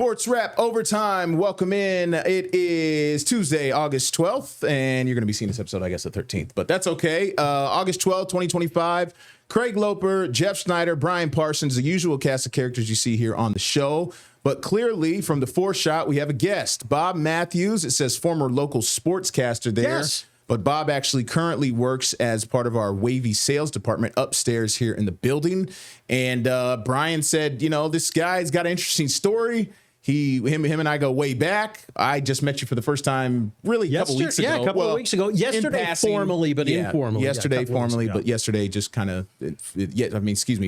Sportswrap Overtime. Welcome in. It is Tuesday, August 12th, and you're going to be seeing this episode, I guess, the 13th, but that's okay. August 12th, 2025. Craig Loper, Jeff Schneider, Brian Parsons, the usual cast of characters you see here on the show. But clearly, from the foreshot, we have a guest, Bob Matthews. It says former local sportscaster there. Yes. But Bob actually currently works as part of our Wavy sales department upstairs here in the building. And Brian said, you know, this guy's got an interesting story. Him and I go way back. I just met you for the first time really a couple weeks ago. Yeah, a couple of weeks ago. Yesterday formally, but informally. Yesterday formally, but yesterday just kind of, a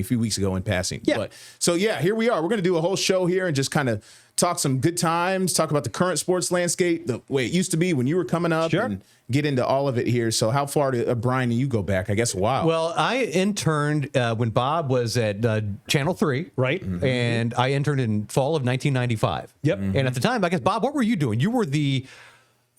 few weeks ago in passing. Yeah. But, so, yeah, here we are. We're going to do a whole show here and just kind of talk some good times, talk about the current sports landscape, the way it used to be when you were coming up, and get into all of it here. So how far did Brian and you go back? I guess a while. Well, I interned when Bob was at Channel 3. Right. Mm-hmm. And I interned in fall of 1995. Yep. Mm-hmm. And at the time, I guess, Bob, what were you doing? You were the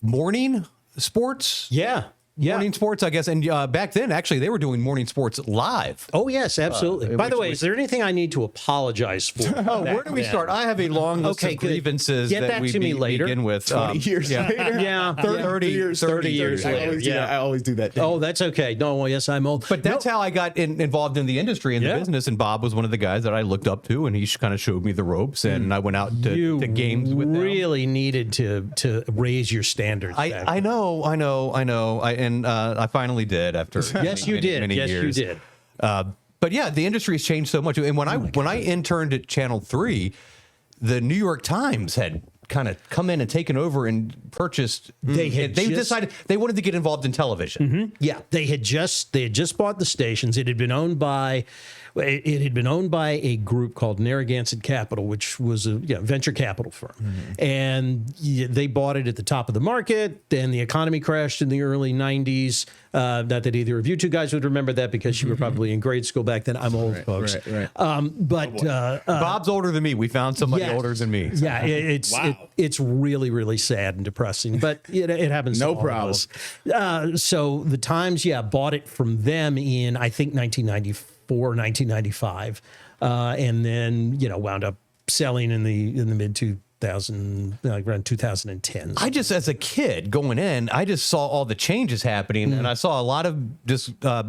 morning sports? Yeah. Morning sports, I guess. And back then, actually, they were doing morning sports live. Oh, yes, absolutely. By the way, is there anything I need to apologize for? Where do we start? I have a long list of grievances Get that we to me later. begin with. 20 years later. Yeah. 30 years later. I always do that. Oh, that's okay. No, well, yes, I'm old. But that's how I got involved in the industry and the business. And Bob was one of the guys that I looked up to, and he kind of showed me the ropes. And I went out to games with them. You really needed to raise your standards. I know. I finally did after yes, you did. Many yes, years. you did. But yeah, the industry has changed so much. And when I interned at Channel 3, the New York Times had kind of come in and taken over and purchased. They decided they wanted to get involved in television. Mm-hmm. Yeah, they had just bought the stations. It had been owned by a group called Narragansett Capital, which was a venture capital firm. Mm-hmm. And they bought it at the top of the market. Then the economy crashed in the early 90s. Not that either of you two guys would remember that because you were probably in grade school back then. I'm old, folks. Right. Bob's older than me. We found somebody older than me. Yeah, it's really, really sad and depressing, but it happens. No to all problem. Of us. So the Times, bought it from them in, I think, 1994. 1995, and then wound up selling in the mid 2000, around 2010. I just, as a kid going in, I just saw all the changes happening, and I saw a lot of just I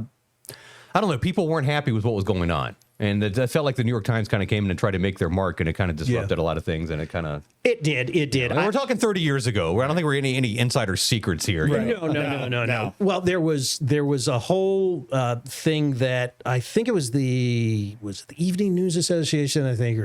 don't know, people weren't happy with what was going on. And it felt like the New York Times kind of came in and tried to make their mark, and it kind of disrupted a lot of things, and it kind of... It did. And we're talking 30 years ago. I don't think we're any insider secrets here. Right. No. Well, there was a whole thing that I think it was the Evening News Association, I think,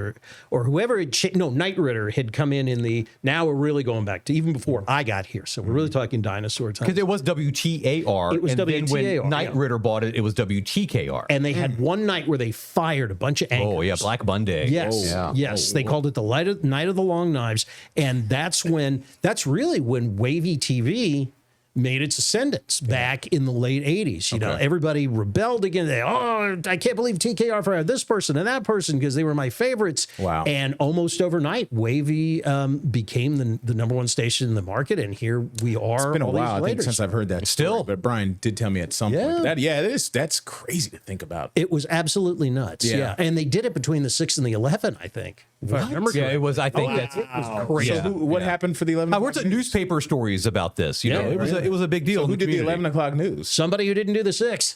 or whoever had Knight Ridder had come in the... Now we're really going back to even before I got here, so we're really talking dinosaur times. Because it was WTAR. It was WTAR. Then when Knight Ridder bought it, it was WTKR. And they had one night where they fired a bunch of anchors. Oh, yeah, Black Monday. Yes. They called it the Night of the Long Knives. And that's really when Wavy TV made its ascendance back in the late 80s. Everybody rebelled against it. Oh, I can't believe TKR fired this person and that person because they were my favorites. Wow. And almost overnight, Wavy became the number one station in the market. And here we are. It's been a while, I think, since I've heard that story. But Brian did tell me at some point. That's crazy to think about. It was absolutely nuts. Yeah. And they did it between the 6 and the 11, I think. If I remember correctly. It was, I think it was crazy. So what happened for the 11 o'clock news? Newspaper stories about this. It was a big deal. So who did the 11 o'clock news? Somebody who didn't do the 6.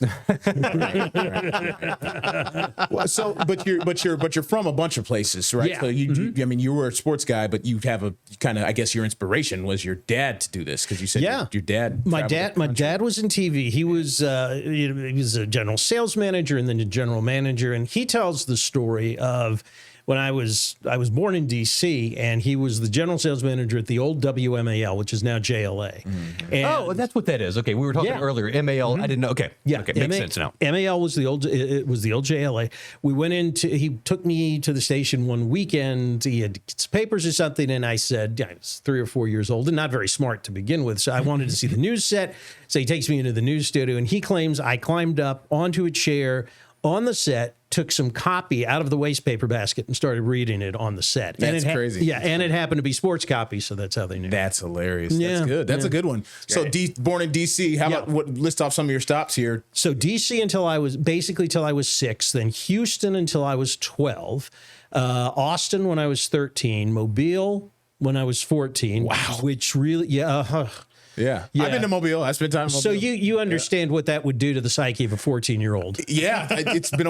But you're from a bunch of places, right? Yeah. So you were a sports guy, but you have a kind of, I guess your inspiration was your dad to do this because you said your dad. My dad was in TV. He was he was a general sales manager and then a general manager, and he tells the story of when I was born in D.C. and he was the general sales manager at the old WMAL, which is now JLA. Mm-hmm. And that's what that is. Okay, we were talking earlier. MAL. Mm-hmm. I didn't know. Okay, makes sense now. MAL was the old JLA. We went into. He took me to the station one weekend. He had some papers or something, and I said, I was 3 or 4 years old and not very smart to begin with, so I wanted to see the news set. So he takes me into the news studio, and he claims I climbed up onto a chair on the set, took some copy out of the waste paper basket and started reading it on the set. That's crazy. Yeah, and it happened to be sports copy, so that's how they knew. That's hilarious. That's good. That's a good one. So born in D.C., how about list off some of your stops here? So D.C. till I was 6, then Houston until I was 12. Austin when I was 13, Mobile when I was 14. Wow. Which really, yeah. Yeah. Yeah. I've been to Mobile. I spent time in Mobile. So you understand what that would do to the psyche of a 14-year-old. Yeah, it's been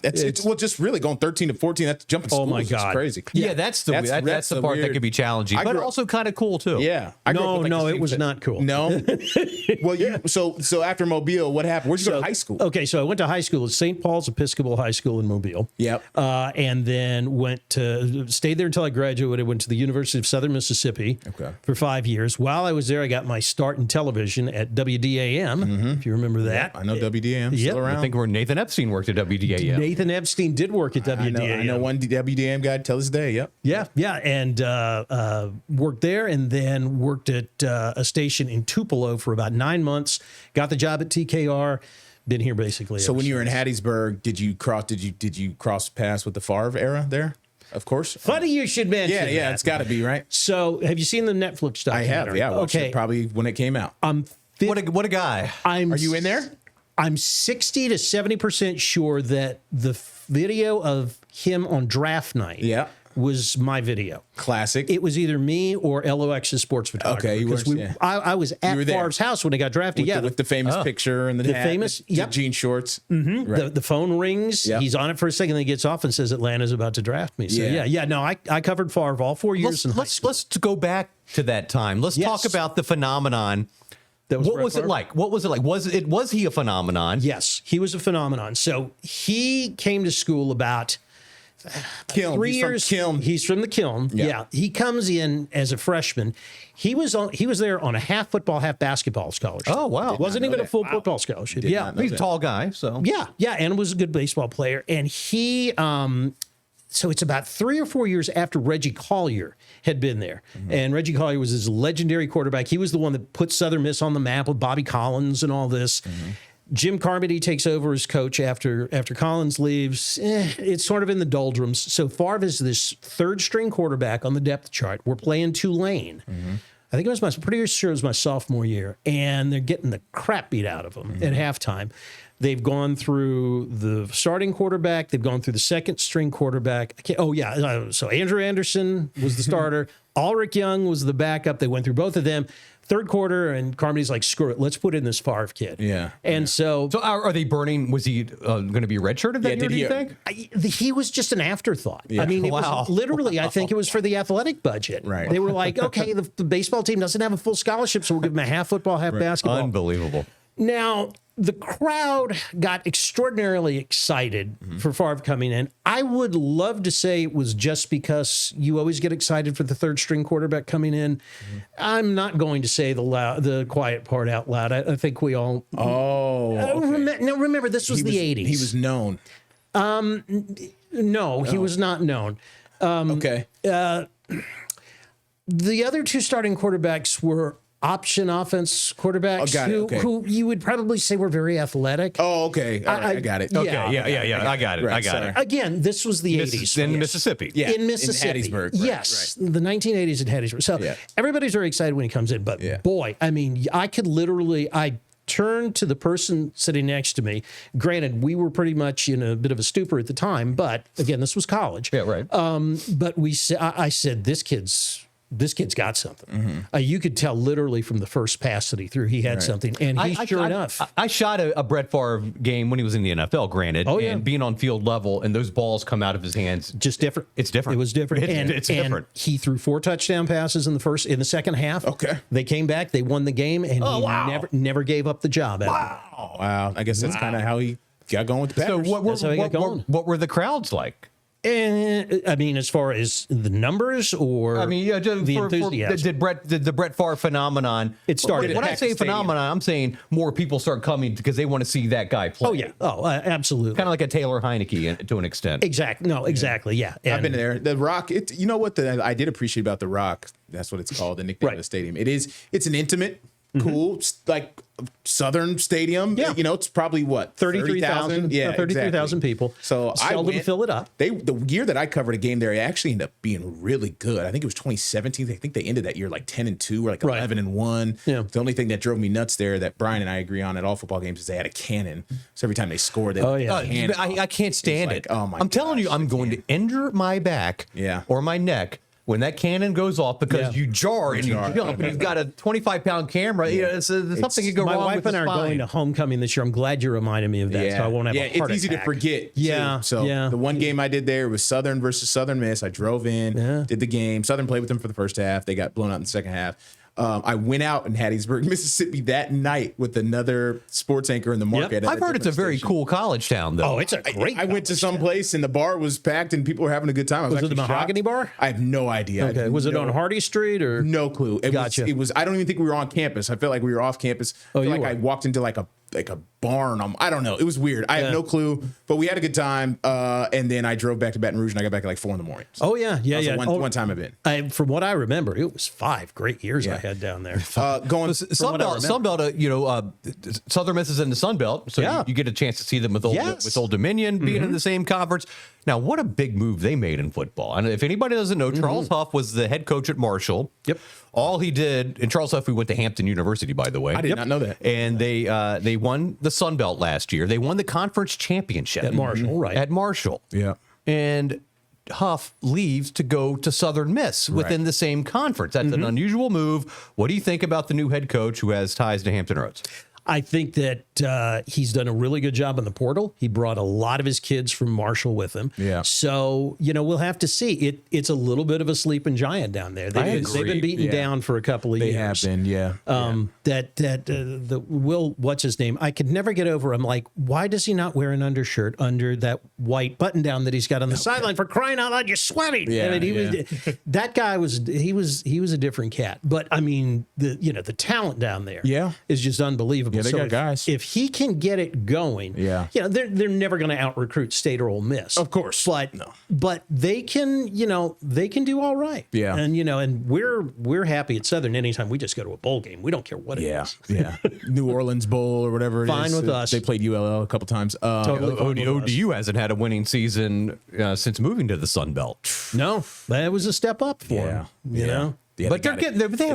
it's just really going 13 to 14. That's jumping schools. Oh my Is God. crazy. Yeah, that's the part that weird. could be challenging, I but grew up- also kind of cool too. Yeah. I grew up with, No, the it same was set- not cool. No. Well, so after Mobile, what happened? Where'd you go to high school? Okay, so I went to high school at St. Paul's Episcopal High School in Mobile. Yep. And then stayed there until I graduated. Went to the University of Southern Mississippi for 5 years. While I was there, I got my start in television at WDAM, if you remember that. I know WDAM still around. I think where Nathan Epstein worked at WDAM. Nathan Epstein did work at WDAM. I know one WDAM guy till this day. Yep. Yeah, and worked there, and then worked at a station in Tupelo for about 9 months. Got the job at TKR. Been here basically. So ever when you were in since. Hattiesburg, did you cross paths with the Favre era there? Of course. Funny you should mention. Yeah, that. it's got to be right. So, have you seen the Netflix I documentary? have. Yeah, I watched okay. it probably when it came out. What a guy. Are you in there? I'm 60 to 70% sure that the video of him on draft night was my video. Classic. It was either me or LOX's sports photographer. Okay, you were. Because I was at Favre's house when he got drafted. With the famous picture and the hat, famous jean shorts. Mm-hmm. Right. The phone rings. Yep. He's on it for a second. Then he gets off and says Atlanta's about to draft me. So no, I covered Favre all 4 years in high school. Let's go back to that time. Let's talk about the phenomenon. What was it like? Was he a phenomenon? Yes, he was a phenomenon. So he came to school about Kiln. 3 years. He's from the Kiln. Yeah. He comes in as a freshman. He was there on a half football, half basketball scholarship. Oh, wow. It wasn't even a full football scholarship. Yeah. He's a tall guy, so. Yeah, and was a good baseball player. And he so it's about 3 or 4 years after Reggie Collier had been there. Mm-hmm. And Reggie Collier was his legendary quarterback. He was the one that put Southern Miss on the map with Bobby Collins and all this. Mm-hmm. Jim Carmody takes over as coach after Collins leaves. It's sort of in the doldrums. So Favre is this third-string quarterback on the depth chart. We're playing Tulane. Mm-hmm. I think pretty sure it was my sophomore year. And they're getting the crap beat out of them at halftime. They've gone through the starting quarterback. They've gone through the second-string quarterback. So Andrew Anderson was the starter. Ulrich Young was the backup. They went through both of them. Third quarter, and Carmody's like, screw it, let's put in this Favre kid. Yeah. And so are they burning? Was he going to be redshirted that year, do you think? He was just an afterthought. Yeah. I mean, it was literally, I think it was for the athletic budget. Right. They were like, okay, the baseball team doesn't have a full scholarship, so we'll give him a half football, half basketball. Unbelievable. Now, the crowd got extraordinarily excited for Favre coming in. I would love to say it was just because you always get excited for the third string quarterback coming in. I'm not going to say the quiet part out loud. I think we all. Oh. Okay. Now, remember, this was the 80s. He was known. No, he was not known. Okay. The other two starting quarterbacks were option offense quarterbacks who you would probably say were very athletic. Oh, okay. All right, I got it. Okay. Yeah. I got it. Right, I got it. Again, this was the 80s. In Mississippi. Yeah. In Mississippi. In Hattiesburg. Yes. The 1980s in Hattiesburg. So everybody's very excited when he comes in. But boy, I mean, I turned to the person sitting next to me. Granted, we were pretty much in a bit of a stupor at the time, but again, this was college. Yeah, right. But I said, this kid's got something. You could tell literally from the first pass that he threw, he had something. And sure enough. I shot a Brett Favre game when he was in the NFL, granted. Oh, yeah. And being on field level and those balls come out of his hands. Just different. It's different. It was different. It's different. And he threw 4 touchdown passes in the second half. Okay. They came back, they won the game, and he never gave up the job. Wow. I guess that's kind of how he got going with the Packers. So what were the crowds like? And I mean, as far as the numbers, or the enthusiasm. Did the Brett Favre phenomenon? It started. When I say phenomenon, I'm saying more people start coming because they want to see that guy play. Oh yeah. Oh, absolutely. Kind of like a Taylor Heineke to an extent. Exactly. No, exactly. Yeah. I've been there. The Rock. You know what I did appreciate about the Rock. That's what it's called. The nickname of the stadium. It's an intimate cool. Like Southern Stadium. Yeah. It's probably what? 33,000. Yeah, 33,000 people. So seldom fill it up. The year that I covered a game there, it actually ended up being really good. I think it was 2017. I think they ended that year like 10-2 or like 11-1. Yeah. The only thing that drove me nuts there that Brian and I agree on at all football games is they had a cannon. So every time they scored, they I can't stand it. Oh my! I'm telling you, I'm going to injure my back or my neck when that cannon goes off because you jar and you jump and you've got a 25-pound camera. It's something could go wrong. My wife and I are going to homecoming this year. I'm glad you reminded me of that. So I won't have a heart it's easy attack. to forget. Yeah. Too. So the one game I did there was Southern versus Southern Miss. I drove in, did the game. Southern played with them for the first half. They got blown out in the second half. I went out in Hattiesburg, Mississippi that night with another sports anchor in the market. I've heard it's a very cool college town, though. Oh, it's a great I went to some place and the bar was packed and people were having a good time. Was it the Mahogany Bar? I have no idea. Okay. Was it on Hardy Street or? No clue. Gotcha. It was. I don't even think we were on campus. I felt like we were off campus. I feel like I walked into like a barn. I don't know. It was weird. I have no clue, but we had a good time. And then I drove back to Baton Rouge and I got back at like 4 in the morning. So Oh yeah. One time I've been. From what I remember, it was 5 great years I had down there. Sunbelt, Southern Miss is in the Sun Belt, so you get a chance to see them with Old Dominion being in the same conference. Now, what a big move they made in football. And if anybody doesn't know, Charles Huff was the head coach at Marshall. Yep. All he did, and Charles Huff, who went to Hampton University, by the way. I did not know that. And they won the Sun Belt last year. They won the conference championship. At Marshall, right. At Marshall. Yeah. And Huff leaves to go to Southern Miss within the same conference. That's an unusual move. What do you think about the new head coach who has ties to Hampton Roads? I think that he's done a really good job in the portal. He brought a lot of his kids from Marshall with him. Yeah. So, we'll have to see. It's a little bit of a sleeping giant down there. They've been beaten down for a couple of years. They have been, The Will, what's his name? I could never get over. I'm like, why does he not wear an undershirt under that white button down that he's got on the sideline? For crying out loud, you're sweating. Yeah, I mean, that guy was a different cat. But I mean, the talent down there is just unbelievable. Yeah, they got guys. If he can get it going, they're never going to out recruit State or Ole Miss, of course. But they can, they can do all right. Yeah, and we're happy at Southern anytime we just go to a bowl game. We don't care what it is. Yeah, New Orleans Bowl or whatever it is. Fine with us. They played ULL a couple times. Totally. ODU hasn't had a winning season since moving to the Sun Belt. No, that was a step up for them. You know. Yeah, but they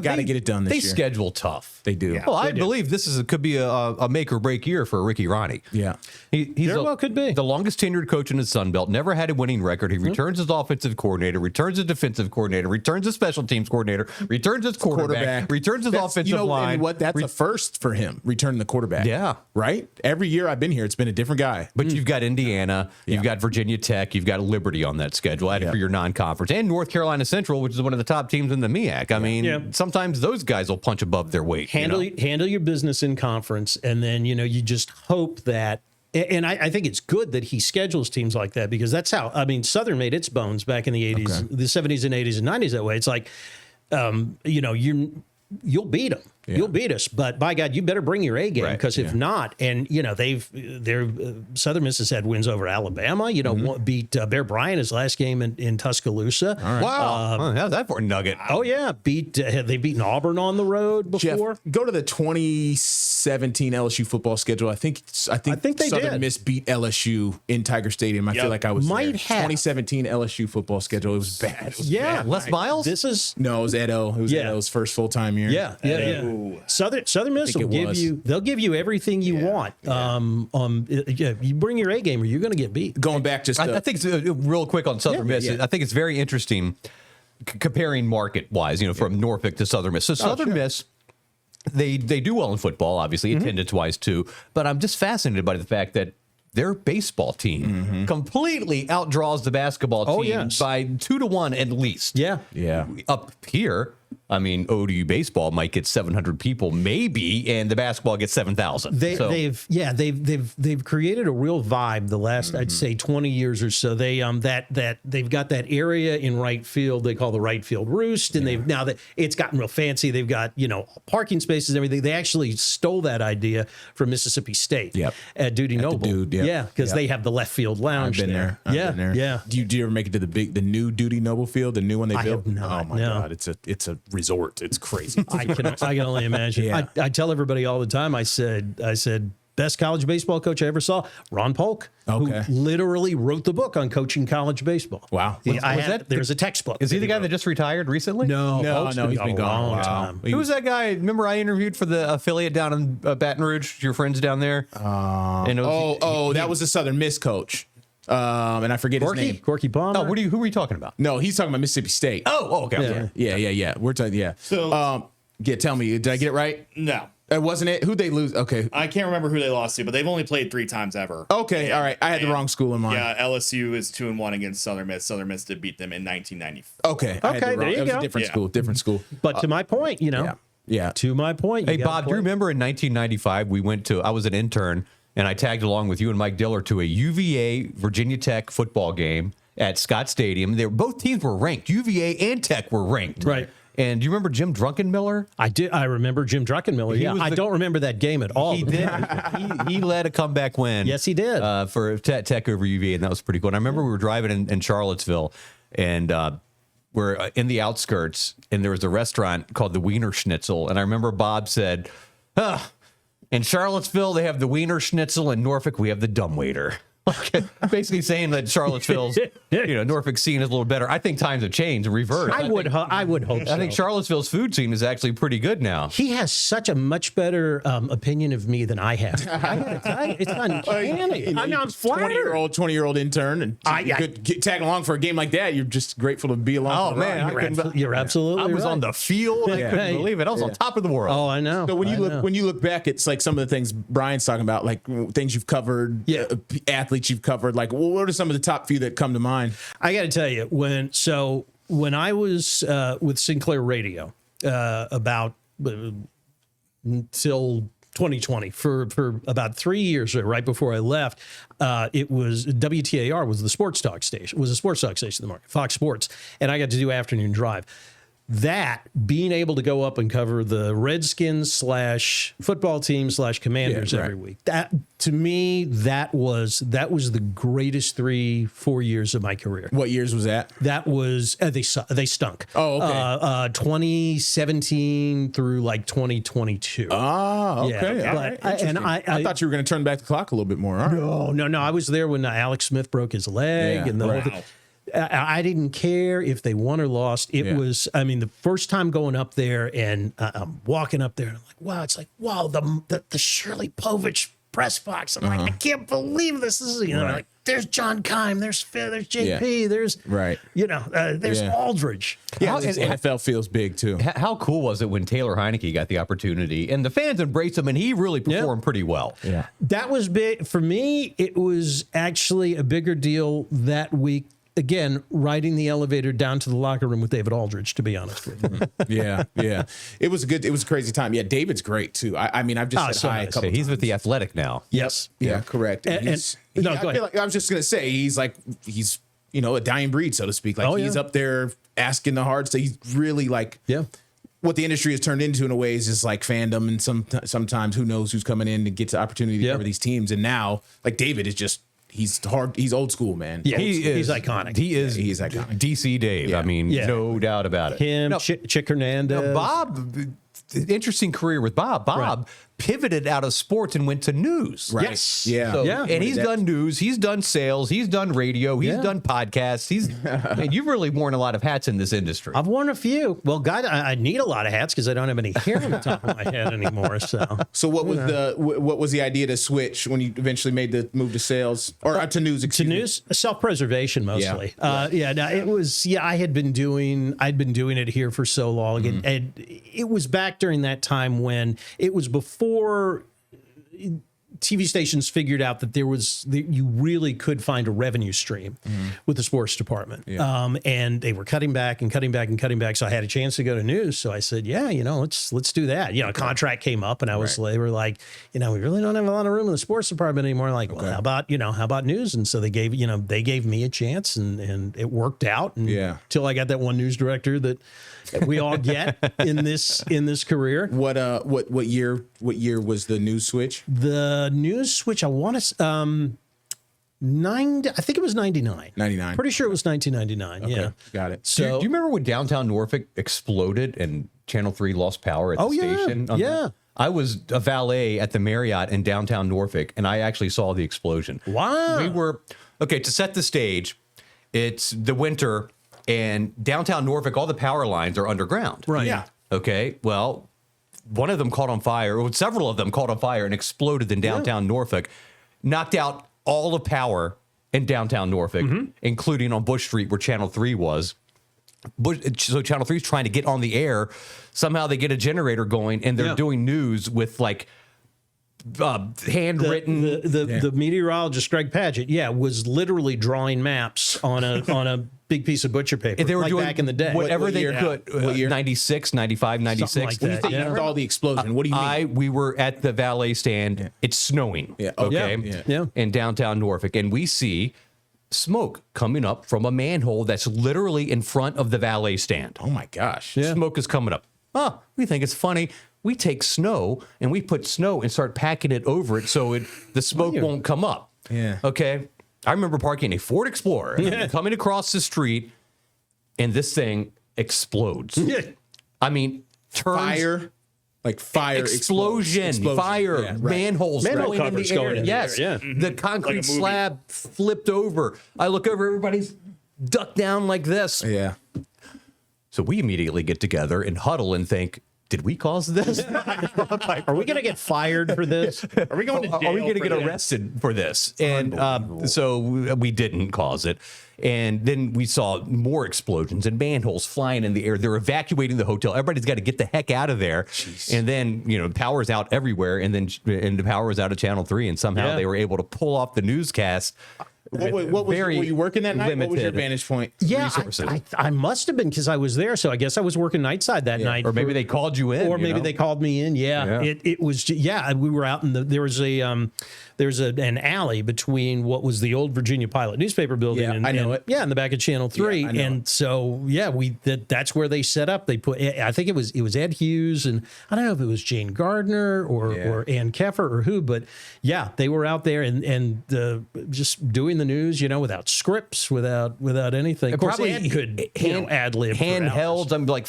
got to get it done this year. They schedule tough. They do. Well, I believe this could be a make or break year for Ricky Ronnie. Yeah. He's could be. The longest tenured coach in the Sun Belt, never had a winning record. He returns as offensive coordinator, returns as defensive coordinator, returns as special teams coordinator, returns as quarterback, returns as offensive line. And that's a first for him, returning the quarterback. Yeah. Right? Every year I've been here, it's been a different guy. But you've got Indiana, you've got Virginia Tech, you've got Liberty on that schedule, added for your non-conference, and North Carolina Central, which is one of the top teams in the MEAC. I mean, sometimes those guys will punch above their weight. Handle your business in conference, and then you just hope that. And I think it's good that he schedules teams like that, because that's how Southern made its bones back in the 80s, the 70s and 80s and 90s that way. It's like, you'll beat them. Yeah. You'll beat us, but by God, you better bring your A game, because if not, and Southern Miss has had wins over Alabama. Beat Bear Bryant his last game in Tuscaloosa. Right. Wow, how's that for a nugget? Oh yeah, they've beaten Auburn on the road before. Jeff, go to the 2017 LSU football schedule. I think they Southern did. Miss beat LSU in Tiger Stadium. I feel like I was there. 2017 LSU football schedule. It was bad. It was bad. Les Miles. It was Edo. It was Edo's first full time year. Yeah. Southern Miss will give you everything you want. You bring your A game or you're going to get beat. Going back I think it's real quick on Southern Miss. I think it's very interesting comparing market wise, from Norfolk to Southern Miss. So Southern Miss, they do well in football, obviously, attendance wise too. But I'm just fascinated by the fact that their baseball team completely outdraws the basketball team by 2-1 at least. Yeah. Up here, ODU baseball might get 700 people, maybe, and the basketball gets 7,000. They've created a real vibe the last I'd say 20 years or so. They they've got that area in right field they call the right field roost, and now that it's gotten real fancy, they've got parking spaces, everything. They actually stole that idea from Mississippi State at Dudy Noble. Because they have the left field lounge. I've been there. Yeah. Do you ever make it to the new Dudy Noble field, the new one they built? I have not. Oh my God, it's a resort. It's crazy. I can only imagine. Yeah. I tell everybody all the time. I said, best college baseball coach I ever saw, Ron Polk, Okay. who literally wrote the book on coaching college baseball. Wow. There's a textbook. Is he the guy that just retired recently? No, No, Polk's he's been a gone a long while. time. Who was that guy? Remember I interviewed for the affiliate down in Baton Rouge? Your friends down there? And it was, That was the Southern Miss coach. And I forget his name. Corky Palmer. Oh, who were you talking about? No, he's talking about Mississippi State. Okay. Yeah. We're talking. Yeah. So- tell me, did I get it right? No. Wasn't it? Who'd they lose? Okay. I can't remember who they lost to, but they've only played 3 times ever. Okay. All right. I had the wrong school in mind. Yeah, LSU is 2-1 against Southern Miss. Southern Miss did beat them in 1990. Okay. I had the Okay, wrong- there you it was go. a different Yeah. school. Different school. But to my point, Yeah. to my point. Hey, you gotta Bob, do you play. remember in 1995, I was an intern, and I tagged along with you and Mike Diller to a UVA Virginia Tech football game at Scott Stadium. Both teams were ranked. UVA and Tech were ranked. Right. And do you remember Jim Drunkenmiller? I did. I remember Jim Druckenmiller. He Yeah, was I the- don't remember that game at all. He did. he led a comeback win. Yes, he did. For Tech over UVA, and that was pretty cool. And I remember we were driving in Charlottesville, and we're in the outskirts, and there was a restaurant called the Wiener Schnitzel. And I remember Bob said, in Charlottesville, they have the Wiener Schnitzel. In Norfolk, we have the dumbwaiter. Basically saying that Charlottesville's, Norfolk scene is a little better. I think times have changed, reversed. I would hope so. I think Charlottesville's food scene is actually pretty good now. He has such a much better opinion of me than I have. I gotta tell you, it's uncanny. I'm flattered. 20-year-old intern, and you I- could tag along for a game like that. You're just grateful to be along. Oh, for the man, ride. You're absolutely I was right. on the field. I couldn't Hey. believe it. I was on top of the world. Oh, I know. So when I know. when you look back, it's like some of the things Brian's talking about, like things you've covered, Yeah. Athletes you've covered. Like, what are some of the top few that come to mind? I got to tell you, when I was with Sinclair Radio about until 2020 for about 3 years, right before I left, it was WTAR was the sports talk station, in the market, Fox Sports, and I got to do afternoon drive. That being able to go up and cover the Redskins / football team / Commanders Yeah, right. every week, that to me that was the greatest 3-4 years of my career. What years was that? That was they stunk. Oh, okay. 2017 through like 2022. Oh, okay. Yeah, All but right. I thought you were going to turn back the clock a little bit more. All right. No. I was there when Alex Smith broke his leg, Yeah, and the right. whole thing. I didn't care if they won or lost. It was, I mean, the first time going up there and I'm walking up there and I'm like, wow, it's like, wow, the Shirley Povich press box. I'm like, I can't believe this. This is, Right. like, there's John Keim, there's Phil, there's JP, there's, Right. There's Yeah. Aldridge. Yeah, NFL feels big too. How cool was it when Taylor Heineke got the opportunity and the fans embraced him and he really performed pretty well? Yeah. That was big. For me, it was actually a bigger deal that week. Again, riding the elevator down to the locker room with David Aldridge, to be honest with you. Yeah. It was a crazy time. Yeah, David's great too. I mean, I've just said hi a nice. couple He's times. with the Athletic now. Yes. Yeah, correct. And- He's- no, I go feel ahead. like I was just gonna say he's a dying breed, so to speak. Like he's up there asking the hard stuff. He's really like what the industry has turned into in a way is just like fandom, and sometimes who knows who's coming in to get the opportunity to cover these teams. And now, like David is just he's old school, man. Yeah, He's iconic. He's iconic. DC Dave. Yeah. I mean, Yeah. no doubt about it. Him, Now, Chick Hernandez. now, Bob, interesting career with Bob. Bob pivoted out of sports and went to news. Right. Yes. Yeah. So, Yeah. and he's done news, he's done sales, he's done radio, he's done podcasts. Man, you've really worn a lot of hats in this industry. I've worn a few. Well, God, I need a lot of hats because I don't have any hair on the top of my head anymore. So what was the idea to switch when you eventually made the move to sales or to news? to Excuse me. news, self-preservation mostly. It was. I'd been doing it here for so long, and it was back during that time when it was before TV stations figured out that you really could find a revenue stream with the sports department. And they were cutting back and cutting back and cutting back. So I had a chance to go to news. So I said, let's do that. A contract came up and they were like, we really don't have a lot of room in the sports department anymore. Like, well, how about news? And so they gave me a chance and it worked out. And till I got that one news director that we all get in this career. What year was the news switch? The news switch, I want to, I think it was 99. 99. Pretty sure it was 1999. Okay, Yeah. got it. Do you remember when downtown Norfolk exploded and Channel 3 lost power at the yeah, station. yeah. I was a valet at the Marriott in downtown Norfolk, and I actually saw the explosion. Wow. We were, okay, to set the stage, it's the winter, and downtown Norfolk, all the power lines are underground. Right. Yeah. Okay, well, one of them caught on fire, or several of them caught on fire and exploded in downtown Norfolk, knocked out all the power in downtown Norfolk, including on Bush Street where Channel 3 was. So Channel 3 is trying to get on the air. Somehow they get a generator going, and they're doing news with like handwritten. The meteorologist Greg Padgett, was literally drawing maps on a big piece of butcher paper. And they were like doing back in the day. whatever What they year? could. What year? 96, 95, 96. Something like When you that. think Yeah. you saw the explosion, what do you mean? We were at the valet stand. It's snowing. Yeah. Okay. Yeah. In downtown Norfolk, and we see smoke coming up from a manhole that's literally in front of the valet stand. Oh my gosh. Smoke is coming up. Oh, we think it's funny. We take snow and we put snow and start packing it over it so the smoke won't come up. Yeah. Okay. I remember parking a Ford Explorer and I'm coming across the street, and this thing explodes. I mean, turns. Fire. Like fire Explosion, fire, Yeah, right. manholes Manhole going in covers the air. going in the Yes, air, yeah. the concrete Like a movie. slab flipped over. I look over, everybody's ducked down like this. Yeah. So we immediately get together and huddle and think, did we cause this? Are we going to get fired for this? Are we going to jail? Are we going to for get this? arrested for this? And so we didn't cause it. And then we saw more explosions and manholes flying in the air. They're evacuating the hotel. Everybody's got to get the heck out of there. And then, power's out everywhere. And the power was out of Channel 3. And somehow they were able to pull off the newscast. What was were you working that night? What was your limited vantage point? Yeah, I must have been because I was there. So I guess I was working nightside that night. Or maybe they called you in. Or maybe they called me in. Yeah. It was. We were out in there was an alley between what was the old Virginia Pilot newspaper building. Yeah, and, I know it. Yeah, in the back of Channel 3. I know and so that's where they set up. They put. I think it was Ed Hughes, and I don't know if it was Jane Gardner or Ann Keffer or who, but yeah, they were out there and just doing the news, without scripts, without anything. Of course, Probably Ed could ad lib handheld. I'm like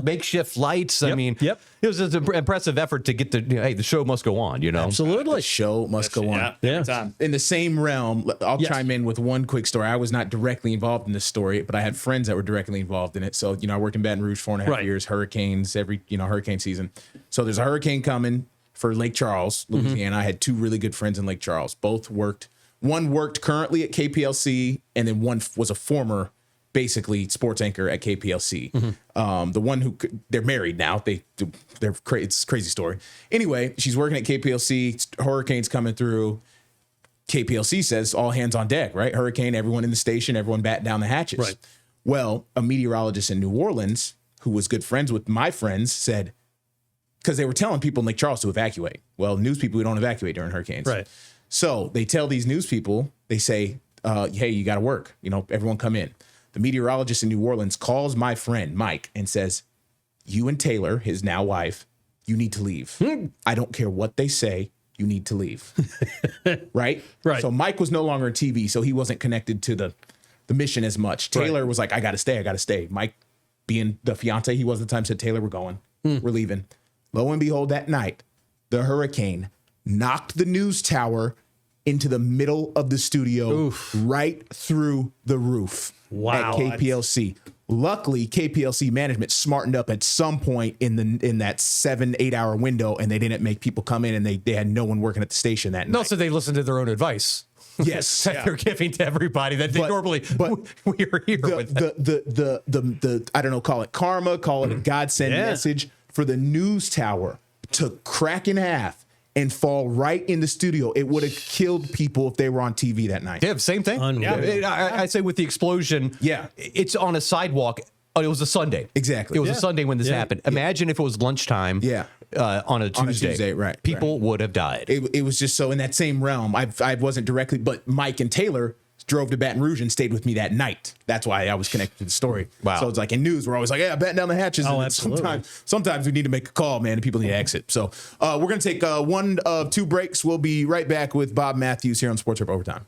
makeshift lights. I mean, it was just an impressive effort to get the show must go on. Absolutely. The show must go on. Every time. In the same realm, I'll chime in with one quick story. I was not directly involved in this story, but I had friends that were directly involved in it. So, I worked in Baton Rouge 4.5 years, hurricanes, every, hurricane season. So there's a hurricane coming for Lake Charles, Louisiana. I had two really good friends in Lake Charles. Both worked. One worked currently at KPLC, and then one was a former, basically, sports anchor at KPLC. The one they're married now. It's a crazy story. Anyway, she's working at KPLC. Hurricane's coming through. KPLC says all hands on deck, right? Hurricane, everyone in the station, everyone batten down the hatches. Right. Well, a meteorologist in New Orleans, who was good friends with my friends, said, because they were telling people in Lake Charles to evacuate. Well, news people, we don't evacuate during hurricanes. Right. So they tell these news people, they say, hey, you got to work. Everyone come in. The meteorologist in New Orleans calls my friend, Mike, and says, you and Taylor, his now wife, you need to leave. I don't care what they say. You need to leave. Right? Right. So Mike was no longer on TV, so he wasn't connected to the mission as much. Taylor was like, I got to stay. Mike, being the fiance he was at the time, said, Taylor, we're going. We're leaving. Lo and behold, that night, the hurricane knocked the news tower into the middle of the studio, right through the roof at KPLC. Luckily, KPLC management smartened up at some point in that 7-8 hour window, and they didn't make people come in, and they had no one working at the station that night. No, so they listened to their own advice. Yes, that they're giving to everybody that they normally. But we are here with the I don't know, call it karma, call it a godsend message for the news tower to crack in half and fall right in the studio. It would have killed people if they were on TV that night. Yeah, same thing. I say with the explosion. Yeah. It's on a sidewalk. Oh, it was a Sunday. Exactly. It was a Sunday when this happened. Imagine if it was lunchtime. Yeah. On a Tuesday. Right. People would have died. It was just so in that same realm. I wasn't directly, but Mike and Taylor drove to Baton Rouge and stayed with me that night. That's why I was connected to the story. Wow. So it's like in news, we're always like, yeah, batten down the hatches. Oh, And absolutely. Sometimes we need to make a call, man, and people need to exit. So we're going to take one of two breaks. We'll be right back with Bob Matthews here on Sportswrap Overtime.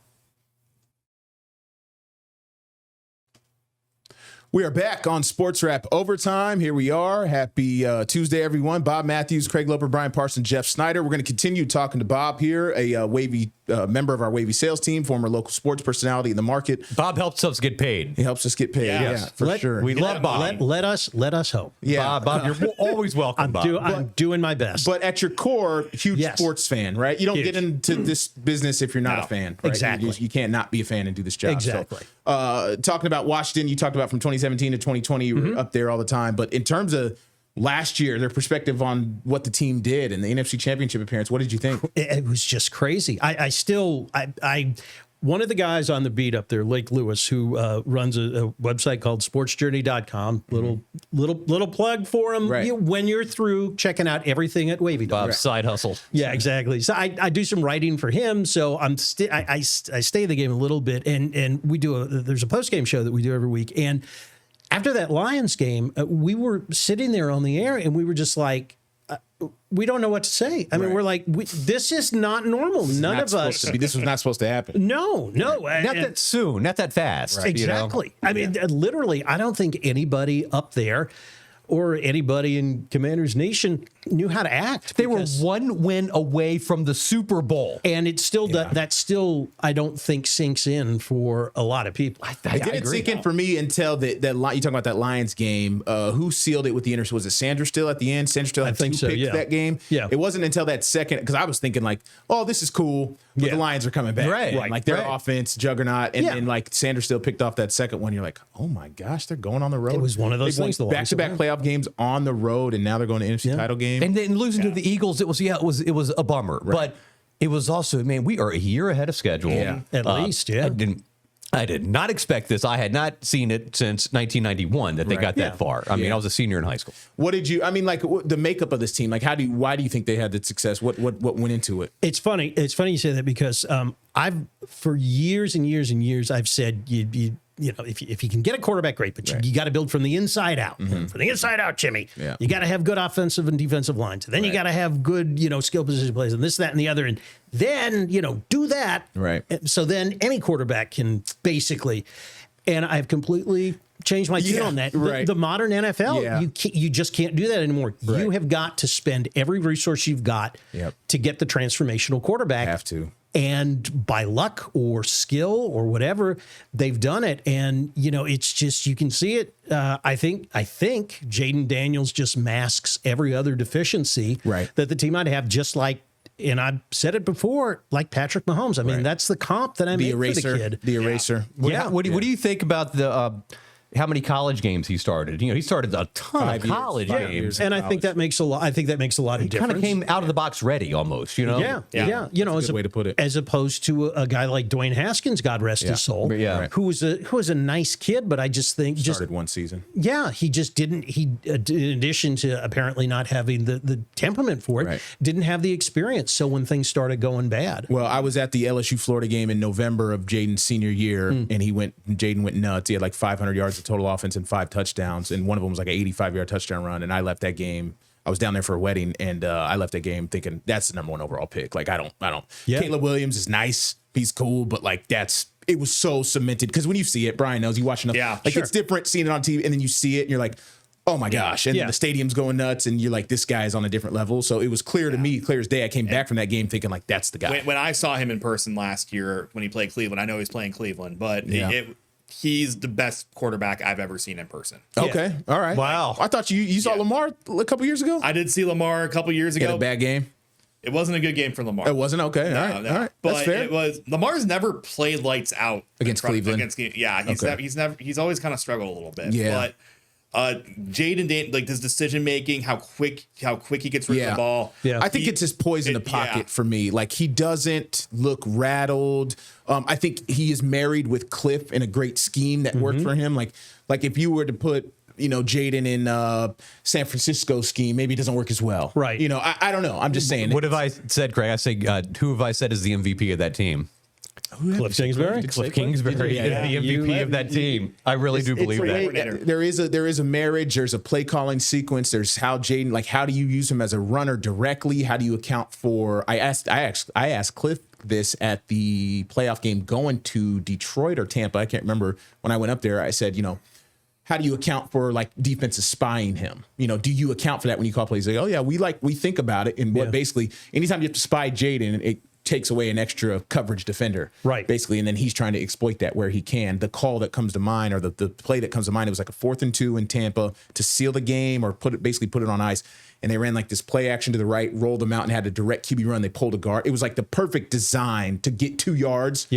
We are back on Sportswrap Overtime. Here we are. Happy Tuesday, everyone. Bob Matthews, Craig Loper, Brian Parsons, Jeff Snyder. We're going to continue talking to Bob here, a Wavy member of our Wavy sales team, former local sports personality in the market. Bob helps us get paid. He helps us get paid. Yeah, for sure. We love Bob. Let us hope. Yeah, Bob, you're always welcome, Bob. I'm doing my best. But at your core, huge sports fan, right? You don't get into this business if you're not a fan. Right? Exactly. You can't not be a fan and do this job. Exactly. So, talking about Washington, you talked about from 2017 to 2020, you were up there all the time. But in terms of last year, their perspective on what the team did and the NFC Championship appearance, what did you think? It was just crazy. One of the guys on the beat up there, Lake Lewis, who runs a website called sportsjourney.com, little plug for him. Right. When you're through checking out everything at Wavy. Bob's side hustle. Yeah, exactly. So I do some writing for him. So I stay in the game a little bit, and we do there's a post game show that we do every week. And after that Lions game, we were sitting there on the air, and we were just like, we don't know what to say. I mean, we're like, this is not normal. None of us. This was not supposed to happen. No. Not that soon. Not that fast. Right. Exactly. You know? I mean, literally, I don't think anybody up there or anybody in Commanders Nation knew how to act. They were one win away from the Super Bowl. And it's still that still, I don't think, sinks in for a lot of people. It didn't sink in for me until you talk about that Lions game. Who sealed it with the interception? Was it Sanders still at the end? Sanders still had two picks that game. Yeah. It wasn't until that second, because I was thinking like, oh, this is cool. But the Lions are coming back. Right. Like their offense, juggernaut. And then like Sanders still picked off that second one. You're like, oh my gosh, they're going on the road. It was one of those things. Back-to-back playoff games on the road, and now they're going to NFC title game. And then losing to the Eagles, it was a bummer. Right. But it was also, man, we are a year ahead of schedule. Yeah. At least. I did not expect this. I had not seen it since 1991 that they got that far. I mean, I was a senior in high school. What did you? I mean, like the makeup of this team. Like, why do you think they had that success? What went into it? It's funny. It's funny you say that because I've for years and years and years I've said you know, if you can get a quarterback, great, but you got to build from the inside out. From the inside out, Jimmy. Yeah. You got to have good offensive and defensive lines. Then you got to have good, skill position plays and this, that, and the other. And then, do that. Right. So then any quarterback can basically, and I've completely changed my tune on that. The modern NFL, you just can't do that anymore. Right. You have got to spend every resource you've got to get the transformational quarterback. Have to. And by luck or skill or whatever, they've done it. And, it's just, you can see it. I think Jaden Daniels just masks every other deficiency that the team might have, just like, and I've said it before, like Patrick Mahomes. I mean, that's the comp that I made for the kid. The eraser. Yeah. What do you think about the how many college games he started? He started a ton of college games, and I think that makes a lot. I think that makes a lot of difference. Kind of came out of the box ready, almost. Yeah. As a way to put it, as opposed to a guy like Dwayne Haskins, God rest his soul, who was a nice kid, but I just think started one season. Yeah, he just didn't. He, in addition to apparently not having the temperament for it, didn't have the experience. So when things started going bad, well, I was at the LSU Florida game in November of Jaden's senior year, and Jaden went nuts. He had like 500 yards of total offense and 5 touchdowns, and one of them was like an 85-yard touchdown run. And I left that game. I was down there for a wedding, and I left that game thinking that's the #1 overall pick. Like I don't. Caleb Williams is nice, he's cool, but like it was so cemented, because when you see it, Brian knows, you watch enough. It's different seeing it on TV, and then you see it, and you're like, oh my gosh, and the stadium's going nuts, and you're like, this guy is on a different level. So it was clear to me, clear as day. I came back from that game thinking like, that's the guy. When I saw him in person last year when he played Cleveland, I know he's playing Cleveland, but he's the best quarterback I've ever seen in person. Okay. All right. Wow. I thought you saw Lamar a couple years ago? I did see Lamar a couple years ago. He had a bad game? It wasn't a good game for Lamar. It wasn't? Okay. No, all right. no. But that's fair. It was, Lamar's never played lights out against Cleveland. He's always kind of struggled a little bit. Yeah. But Jaden, like his decision making, how quick he gets rid of the ball. Yeah. I think it's his poise in the pocket for me. Like, he doesn't look rattled. I think he is married with Cliff in a great scheme that worked for him. Like if you were to put Jaden in San Francisco scheme, maybe it doesn't work as well. Right. I don't know. I'm just saying. What have I said, Craig? I say, who have I said is the MVP of that team? Cliff Kingsbury. Cliff Kingsbury is the MVP of that team. I really do believe that. There is a marriage. There's a play calling sequence. There's how Jaden, like, how do you use him as a runner directly? How do you account for? I asked Cliff this at the playoff game going to Detroit or Tampa. I can't remember when I went up there. I said, how do you account for like defenses spying him? You know, do you account for that when you call plays? Like, oh yeah, we think about it, and what basically anytime you have to spy Jaden, it takes away an extra coverage defender, right? Basically, and then he's trying to exploit that where he can. The call that comes to mind, or the play that comes to mind, it was like a 4th and 2 in Tampa to seal the game or put it on ice. And they ran like this play action to the right, rolled them out, and had a direct QB run. They pulled a guard. It was like the perfect design to get 2 yards,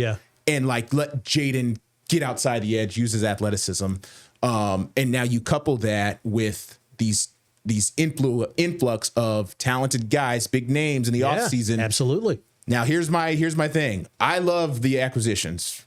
and like let Jaden get outside the edge, use his athleticism. And now you couple that with these influx of talented guys, big names in the offseason. Absolutely. Now here's my thing. I love the acquisitions.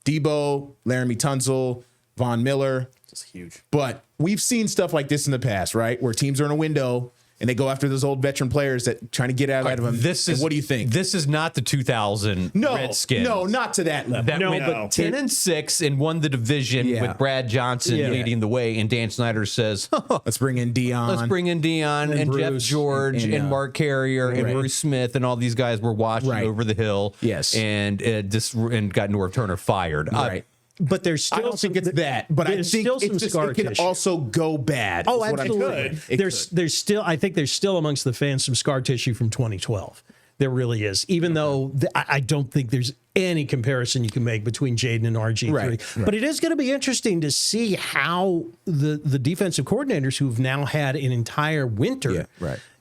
Debo, Laramie Tunsil, Von Miller. This is huge. But we've seen stuff like this in the past, right? Where teams are in a window and they go after those old veteran players that trying to get out of them. What do you think? This is not the 2000 Redskins. No, not to that level. That went 10-6 and won the division with Brad Johnson leading the way. And Dan Snyder says, let's bring in Dion. Let's bring in Dion and Jeff George and Mark Carrier and Bruce Smith and all these guys were watching over the hill. Yes. And got Norv Turner fired. Right. But there's still I don't think it's that, but I think still some scar it can tissue. also go bad. Oh, absolutely. There's still, I think there's still amongst the fans some scar tissue from 2012. There really is, even though I don't think there's any comparison you can make between Jaden and RG3. Right. But it is going to be interesting to see how the defensive coordinators who've now had an entire winter,